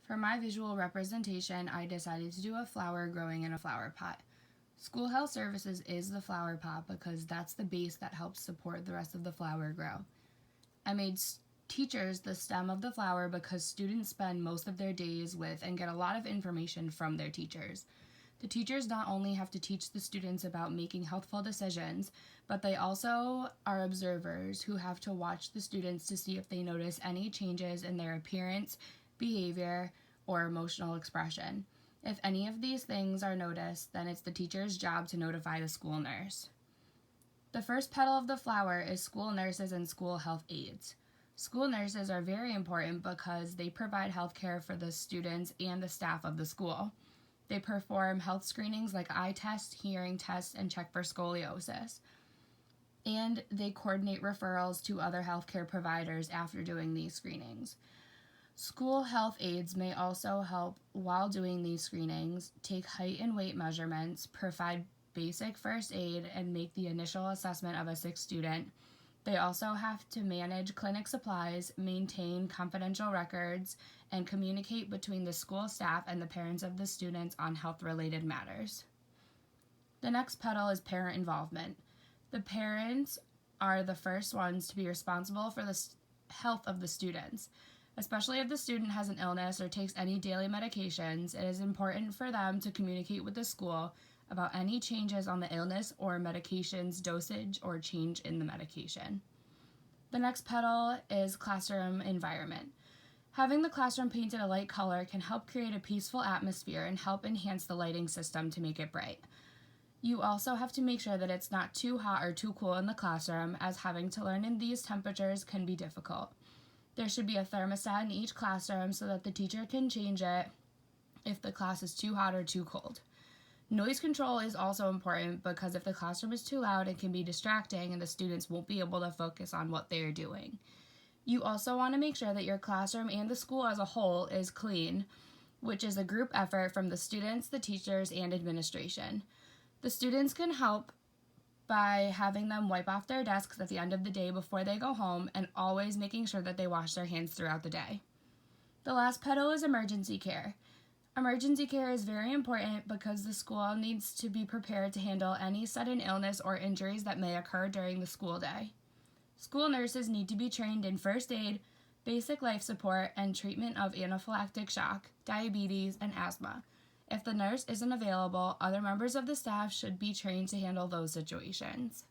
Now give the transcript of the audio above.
For my visual representation, I decided to do a flower growing in a flower pot. School Health Services is the flower pot because that's the base that helps support the rest of the flower grow. I made teachers the stem of the flower because students spend most of their days with and get a lot of information from their teachers. The teachers not only have to teach the students about making healthful decisions, but they also are observers who have to watch the students to see if they notice any changes in their appearance, behavior, or emotional expression. If any of these things are noticed, then it's the teacher's job to notify the school nurse. The first petal of the flower is school nurses and school health aides. School nurses are very important because they provide health care for the students and the staff of the school. They perform health screenings like eye tests, hearing tests, and check for scoliosis. And they coordinate referrals to other healthcare providers after doing these screenings. School health aides may also help while doing these screenings, take height and weight measurements, provide basic first aid, and make the initial assessment of a sick student. They also have to manage clinic supplies, maintain confidential records, and communicate between the school staff and the parents of the students on health-related matters. The next petal is parent involvement. The parents are the first ones to be responsible for the health of the students. Especially if the student has an illness or takes any daily medications, it is important for them to communicate with the school about any changes on the illness or medication's dosage or change in the medication. The next petal is classroom environment. Having the classroom painted a light color can help create a peaceful atmosphere and help enhance the lighting system to make it bright. You also have to make sure that it's not too hot or too cool in the classroom, as having to learn in these temperatures can be difficult. There should be a thermostat in each classroom so that the teacher can change it if the class is too hot or too cold. Noise control is also important because if the classroom is too loud, it can be distracting and the students won't be able to focus on what they are doing. You also want to make sure that your classroom and the school as a whole is clean, which is a group effort from the students, the teachers, and administration. The students can help by having them wipe off their desks at the end of the day before they go home and always making sure that they wash their hands throughout the day. The last petal is emergency care. Emergency care is very important because the school needs to be prepared to handle any sudden illness or injuries that may occur during the school day. School nurses need to be trained in first aid, basic life support, and treatment of anaphylactic shock, diabetes, and asthma. If the nurse isn't available, other members of the staff should be trained to handle those situations.